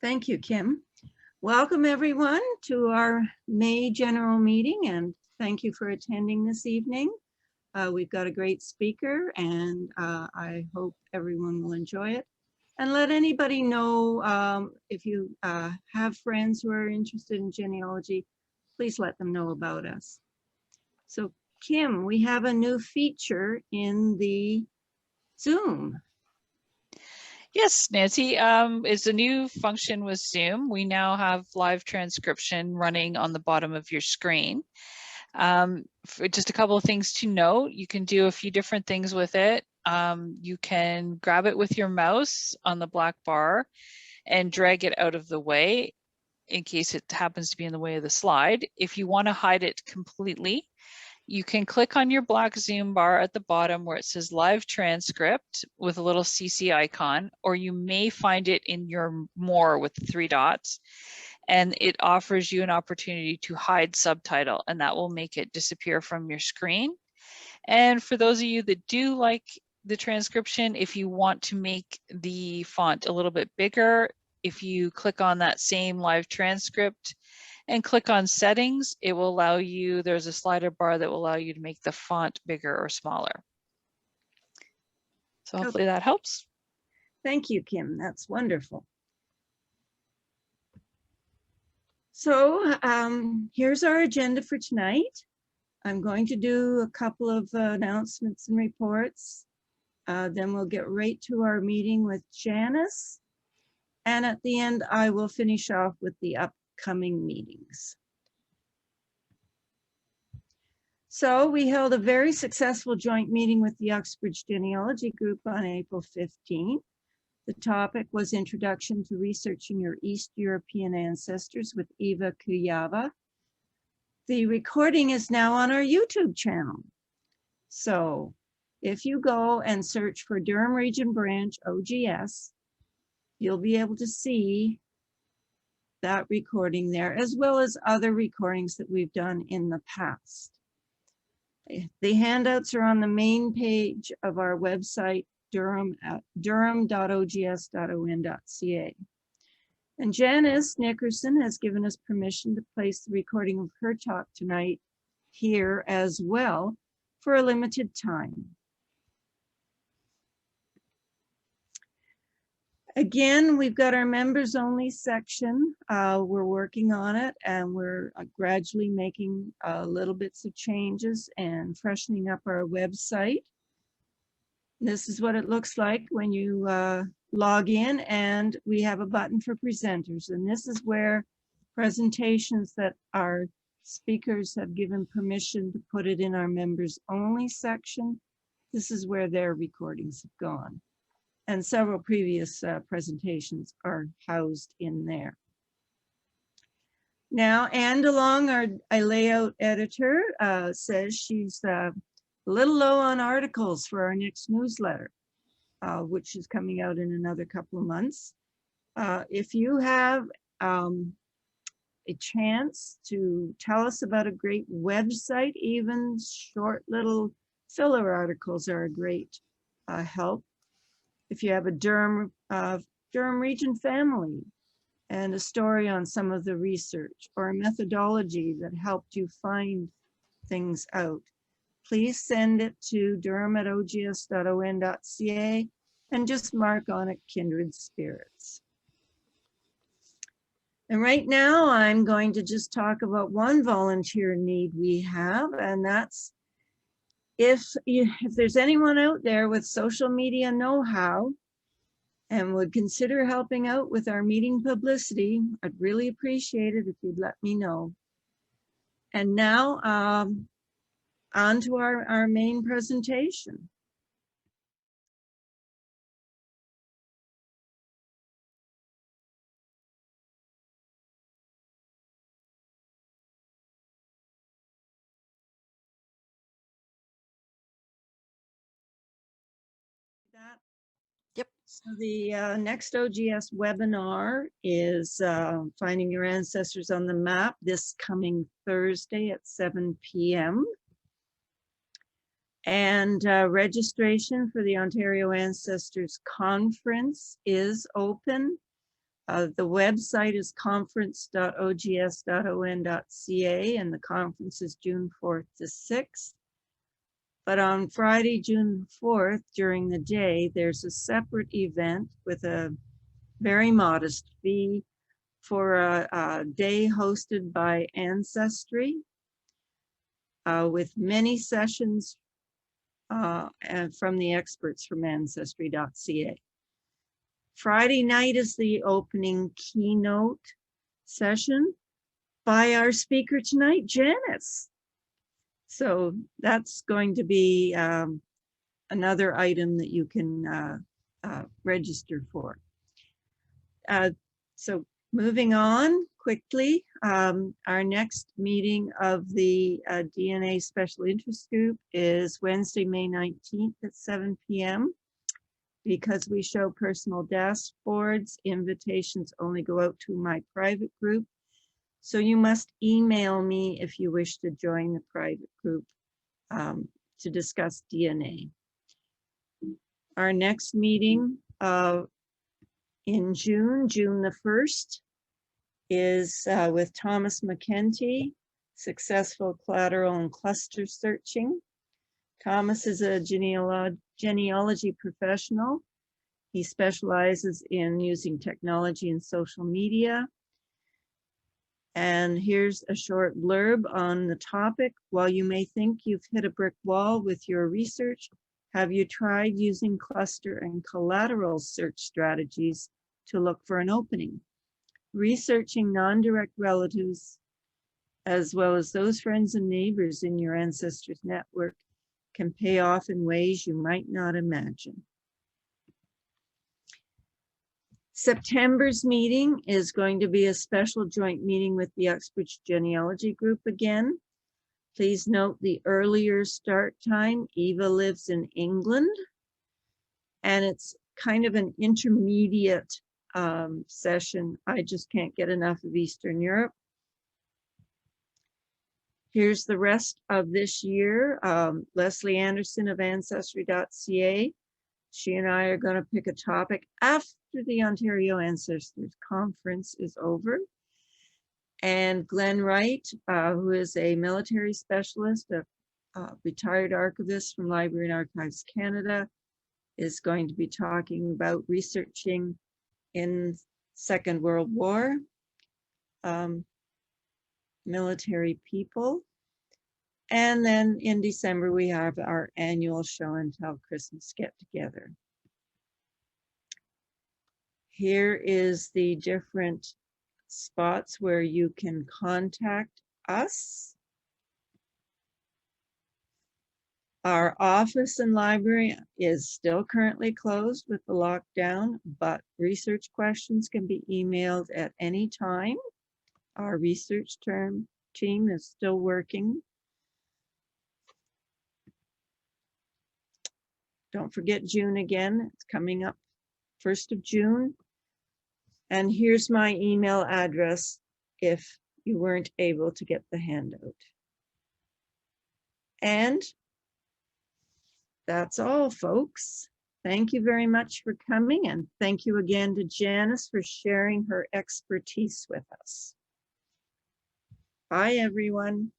Thank you, Kim. Welcome everyone to our May general meeting, and thank you for attending this evening. We've got a great speaker, and I hope everyone will enjoy it. And let anybody know if you have friends who are interested in genealogy, please let them know about us. So Kim, we have a new feature in the Zoom. Yes, Nancy, it's a new function with Zoom. We now have live transcription running on the bottom of your screen. For just a couple of things to note, you can do a few different things with it. You can grab it with your mouse on the black bar and drag it out of the way in case it happens to be in the way of the slide. If you want to hide it completely, you can click on your black Zoom bar at the bottom where it says live transcript with a little CC icon, or you may find it in your more with the 3 dots, and it offers you an opportunity to hide subtitle, and that will make it disappear from your screen. And for those of you that do like the transcription, if you want to make the font a little bit bigger, if you click on that same live transcript and click on settings, it will allow you, there's a slider bar that will allow you to make the font bigger or smaller. So hopefully that helps. Thank you, Kim. That's wonderful. So here's our agenda for tonight. I'm going to do a couple of announcements and reports. Then we'll get right to our meeting with Janice. And at the end, I will finish off with the upcoming meetings. So we held a very successful joint meeting with the Uxbridge Genealogy Group on April 15th. The topic was Introduction to Researching Your East European Ancestors with Eva Kuyava. The recording is now on our YouTube channel. So if you go and search for Durham Region Branch OGS, you'll be able to see that recording there, as well as other recordings that we've done in the past. The handouts are on the main page of our website, durham.ogs.on.ca. And Janice Nickerson has given us permission to place the recording of her talk tonight here as well for a limited time. Again, we've got our members only section. We're working on it, and we're gradually making little bits of changes and freshening up our website. This is what it looks like when you log in, and we have a button for presenters. And this is where presentations that our speakers have given permission to put it in our members only section. This is where their recordings have gone. And several previous presentations are housed in there. Now, Anne DeLong, our layout editor, says she's a little low on articles for our next newsletter, which is coming out in another couple of months. If you have a chance to tell us about a great website, even short little filler articles are a great help. If you have a Durham region family and a story on some of the research or a methodology that helped you find things out, please send it to durham@ogs.on.ca and just mark on it Kindred Spirits. And right now I'm going to just talk about one volunteer need we have, and that's if there's anyone out there with social media know-how and would consider helping out with our meeting publicity, I'd really appreciate it if you'd let me know. And now on to our main presentation. Yep. So the next OGS webinar is Finding Your Ancestors on the Map this coming Thursday at 7 p.m. And registration for the Ontario Ancestors Conference is open. The website is conference.ogs.on.ca, and the conference is June 4th to 6th. But on Friday, June 4th, during the day, there's a separate event with a very modest fee for a day hosted by Ancestry with many sessions and from the experts from ancestry.ca. Friday night is the opening keynote session by our speaker tonight, Janice. So that's going to be another item that you can register for. So moving on quickly, our next meeting of the DNA Special Interest Group is Wednesday, May 19th at 7 p.m. Because we show personal dashboards, invitations only go out to my private group. So you must email me if you wish to join the private group to discuss DNA. Our next meeting in June the 1st, is with Thomas McKenty, Successful Collateral and Cluster Searching. Thomas is a genealogy professional. He specializes in using technology and social media. And here's a short blurb on the topic. While you may think you've hit a brick wall with your research, have you tried using cluster and collateral search strategies to look for an opening? Researching non-direct relatives, as well as those friends and neighbors in your ancestors' network, can pay off in ways you might not imagine. September's meeting is going to be a special joint meeting with the Uxbridge Genealogy Group again. Please note the earlier start time. Eva lives in England, and it's kind of an intermediate session. I just can't get enough of Eastern Europe. Here's the rest of this year. Leslie Anderson of Ancestry.ca. She and I are going to pick a topic after the Ontario Ancestors Conference is over. And Glenn Wright, who is a military specialist, a retired archivist from Library and Archives Canada, is going to be talking about researching in Second World War, military people. And then in December, we have our annual show and tell Christmas get together. Here is the different spots where you can contact us. Our office and library is still currently closed with the lockdown, but research questions can be emailed at any time. Our research team is still working. Don't forget June again, it's coming up 1st of June. And here's my email address if you weren't able to get the handout. And that's all, folks. Thank you very much for coming, and thank you again to Janice for sharing her expertise with us. Bye, everyone.